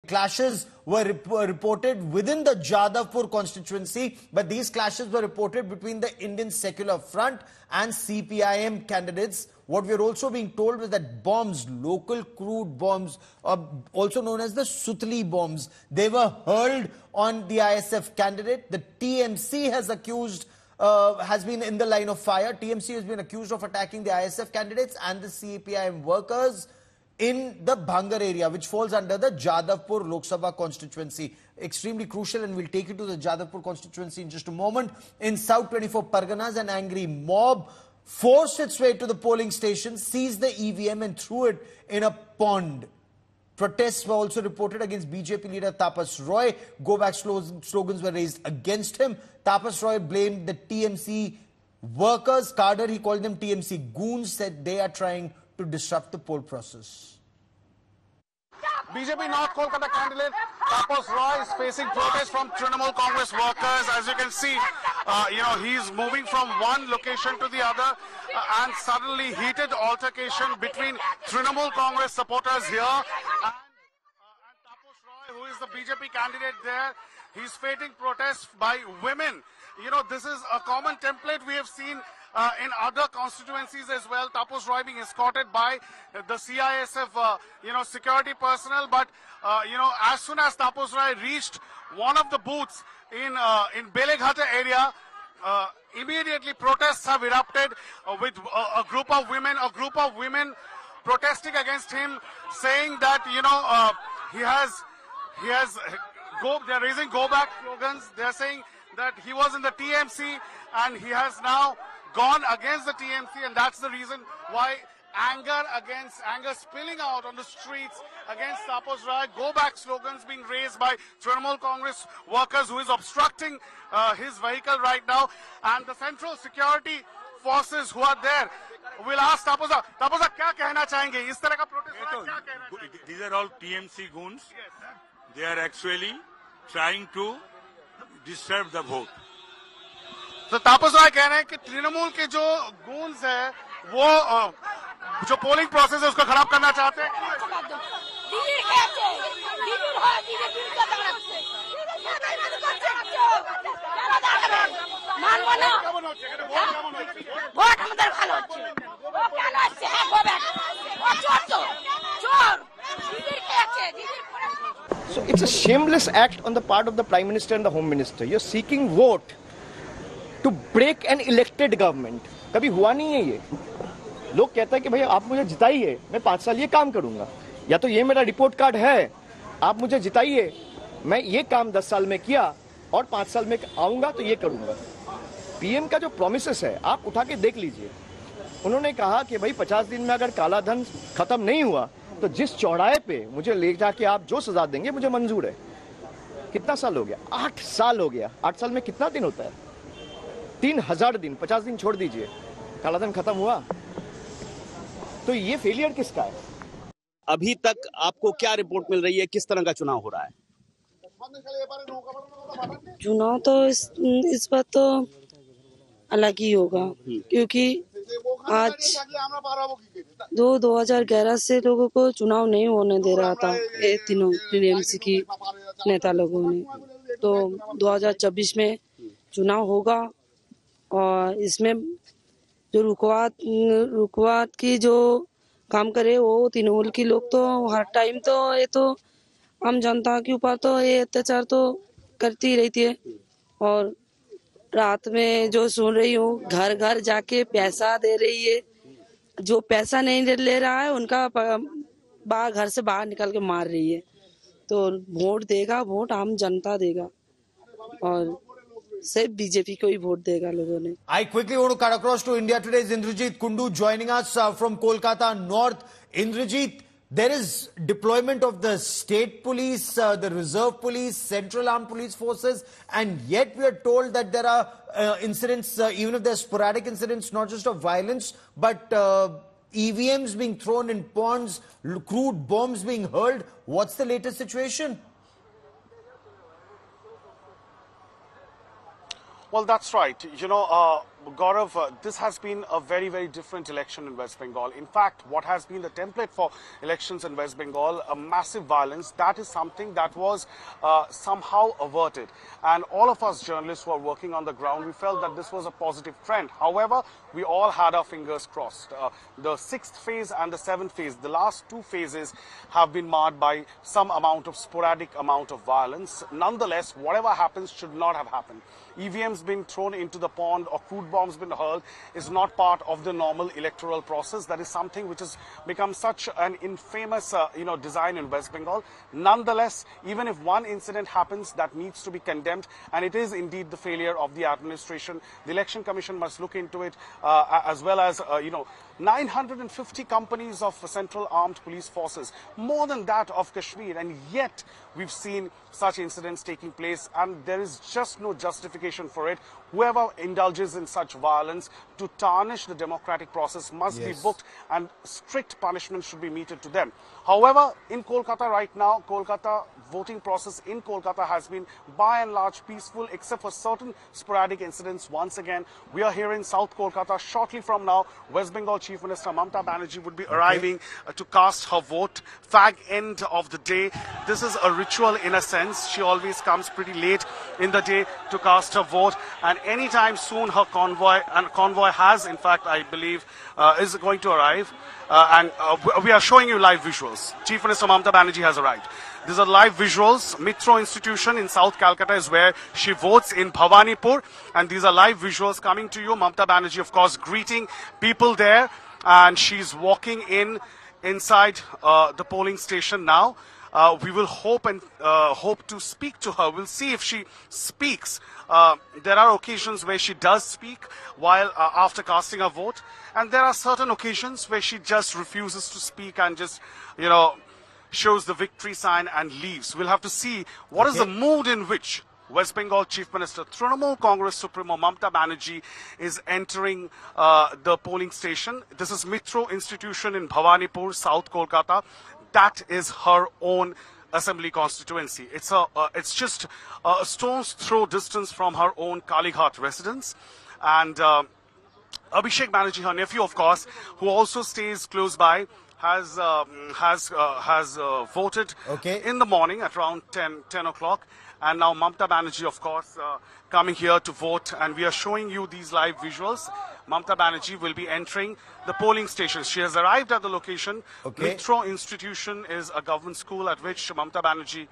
clashes were reported within the Jadavpur constituency, but these clashes were reported between the Indian Secular Front and CPIM candidates. What we are also being told is that bombs, local crude bombs, also known as the Sutli bombs, they were hurled on the ISF candidate. The TMC has been in the line of fire. TMC has been accused of attacking the ISF candidates and the CPIM workers in the Bhangar area, which falls under the Jadavpur Lok Sabha constituency. Extremely crucial, and we'll take you to the Jadavpur constituency in just a moment. In South 24 Parganas, an angry mob forced its way to the polling station, seized the EVM and threw it in a pond. Protests were also reported against BJP leader Tapas Roy. Go back slogans were raised against him. Tapas Roy blamed the TMC workers. Carter, he called them TMC goons, said they are trying to disrupt the poll process. BJP North Kolkata candidate Tapas Roy is facing protests from Trinamool Congress workers. As you can see, he's moving from one location to the other, and suddenly heated altercation between Trinamool Congress supporters here and Tapas Roy, who is the BJP candidate there. He's facing protests by women. This is a common template we have seen in other constituencies as well. Tapas Roy being escorted by the CISF, security personnel. But, as soon as Tapas Roy reached one of the booths in Beleghata area, immediately protests have erupted with a group of women protesting against him, saying that, they're raising go back slogans. They're saying that he was in the TMC and he has now gone against the TMC, and that's the reason why anger spilling out on the streets against Tapas Roy. Go back slogans being raised by Trinamool Congress workers, who is obstructing his vehicle right now. And the central security forces who are there will ask Tapas Roy, क्या कहना चाहेंगे इस तरह का protest? These are all TMC goons. They are actually trying to disturb the vote. तो तापस राय कह रहे हैं कि तृणमूल के जो गूंस है वो जो पोलिंग प्रोसेस है उसको खराब करना चाहते हैं. So it's a shameless act on the part of the Prime Minister and the Home Minister. You're seeking vote to break an elected government. कभी हुआ नहीं है ये. लोग कहते हैं कि भाई आप मुझे जिताइए, मैं 5 साल ये काम करूंगा, या तो ये मेरा रिपोर्ट कार्ड है, आप मुझे जिताइए, मैं ये काम 10 साल में किया और 5 साल में आऊंगा तो ये करूंगा. पीएम का जो प्रोमिसेस है आप उठा के देख लीजिए. उन्होंने कहा कि भाई 50 दिन में अगर काला धन खत्म नहीं हुआ तो जिस चौड़ाए पे मुझे ले जाके आप जो सजा देंगे मुझे मंजूर है. कितना साल हो गया? 8 साल हो गया. 8 साल में कितना दिन होता है? 3000 दिन. 50 दिन छोड़ दीजिए, काला धन खत्म हुआ. तो ये फेलियर किसका है? अभी तक आपको क्या रिपोर्ट मिल रही है, किस तरह का चुनाव हो रहा है? चुनाव तो इस बार तो अलग ही होगा, क्योंकि आज 2011 से लोगों को चुनाव नहीं होने दे रहा था ये तीनों टीएमसी की नेता लोगों ने. तो 2024 में चुनाव होगा और इसमें जो रुकवात की जो काम करे वो तृणमूल की लोग तो हर टाइम तो ये तो आम जनता के ऊपर तो ये अत्याचार तो करती रहती है. और रात में जो सुन रही हूँ घर घर जाके पैसा दे रही है. जो पैसा नहीं ले रहा है उनका घर से बाहर निकल के मार रही है. तो वोट देगा, वोट आम जनता देगा और सिर्फ बीजेपी को ही वोट देगा लोगों ने. I quickly want to cut across to India Today's Indrajit Kundu joining us from Kolkata North. Indrajit, there is deployment of the state police, the reserve police, central armed police forces, and yet we are told that there are incidents, even if there are sporadic incidents, not just of violence, but EVMs being thrown in ponds, crude bombs being hurled. What's the latest situation? Well, that's right. Gaurav, this has been a very, very different election in West Bengal. In fact, what has been the template for elections in West Bengal, a massive violence, that is something that was somehow averted. And all of us journalists who are working on the ground, we felt that this was a positive trend. However, we all had our fingers crossed. The 6th phase and the 7th phase, the last 2 phases have been marred by some amount of sporadic amount of violence. Nonetheless, whatever happens should not have happened. EVMs being thrown into the pond or crude bombs being hurled is not part of the normal electoral process. That is something which has become such an infamous, design in West Bengal. Nonetheless, even if one incident happens, that needs to be condemned, and it is indeed the failure of the administration. The Election Commission must look into it, as well as 950 companies of Central Armed Police Forces, more than that of Kashmir, and yet we've seen such incidents taking place, and there is just no justification for it. Whoever indulges in such violence to tarnish the democratic process must be booked, and strict punishment should be meted to them. However, in Kolkata right now, Kolkata voting process in Kolkata has been by and large peaceful, except for certain sporadic incidents. Once again, we are here in South Kolkata. Shortly from now, West Bengal Chief Minister Mamata Banerjee would be arriving to cast her vote. Fag end of the day. This is a ritual in a sense. She always comes pretty late in the day to cast her vote, and anytime soon her convoy has, in fact, I believe, is going to arrive. We are showing you live visuals. Chief Minister Mamata Banerjee has arrived. These are live visuals. Mitro Institution in South Calcutta is where she votes, in Bhawanipur. And these are live visuals coming to you. Mamata Banerjee, of course, greeting people there. And she's walking inside the polling station now. We will hope to speak to her. We'll see if she speaks. There are occasions where she does speak while after casting her vote, and there are certain occasions where she just refuses to speak and just, shows the victory sign and leaves. We'll have to see what is the mood in which West Bengal Chief Minister, Trinamool Congress Supremo Mamata Banerjee is entering the polling station. This is Mitro Institution in Bhawanipur, South Kolkata. That is her own assembly constituency. It's just a stone's throw distance from her own Kalighat residence. And Abhishek Banerjee, her nephew, of course, who also stays close by, has voted in the morning at around 10 o'clock. And now Mamata Banerjee, of course, coming here to vote. And we are showing you these live visuals. Mamata Banerjee will be entering the polling station. She has arrived at the location. Mitro Institution is a government school at which Mamata Banerjee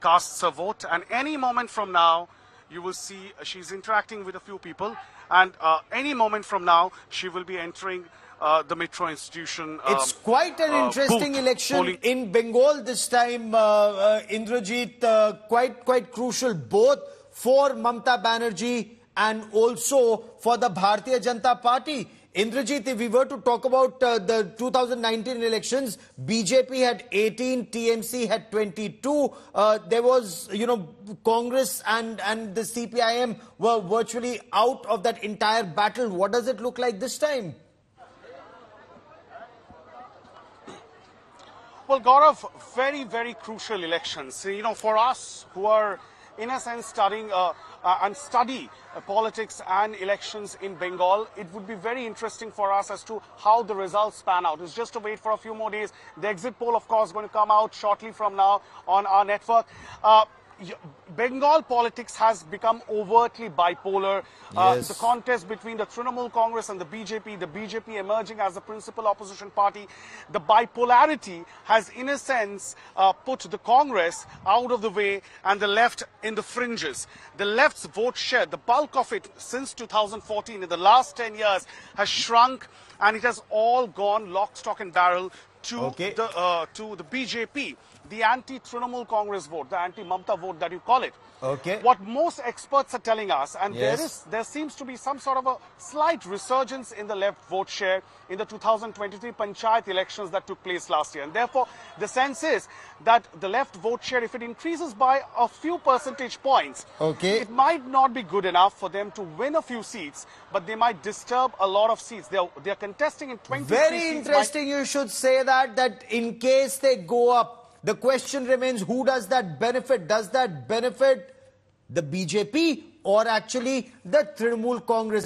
casts her vote. And any moment from now, you will see she's interacting with a few people. And any moment from now, she will be entering the Mitro Institution. It's quite an interesting election in Bengal this time, Indrajit. Quite crucial both for Mamata Banerjee and also for the Bharatiya Janata Party. Indrajit, if we were to talk about the 2019 elections, BJP had 18, TMC had 22. There was, Congress and the CPIM were virtually out of that entire battle. What does it look like this time? Well, Gaurav, very, very crucial elections. For us who are, in a sense, studying politics and elections in Bengal, it would be very interesting for us as to how the results pan out. It's just to wait for a few more days. The exit poll, of course, going to come out shortly from now on our network. Bengal politics has become overtly bipolar. The contest between the Trinamool Congress and the BJP emerging as the principal opposition party, the bipolarity has, in a sense, put the Congress out of the way and the left in the fringes. The left's vote share, the bulk of it since 2014, in the last 10 years, has shrunk, and it has all gone lock, stock and barrel to the BJP, the anti-Trinamool Congress vote, the anti-Mamata vote that you call it. What most experts are telling us, and there seems to be some sort of a slight resurgence in the left vote share in the 2023 Panchayat elections that took place last year. And therefore, the sense is that the left vote share, if it increases by a few percentage points, it might not be good enough for them to win a few seats, but they might disturb a lot of seats. They are contesting in 20 seats. Very interesting you should say that in case they go up, the question remains, who does that benefit? Does that benefit the BJP or actually the Trinamool Congress?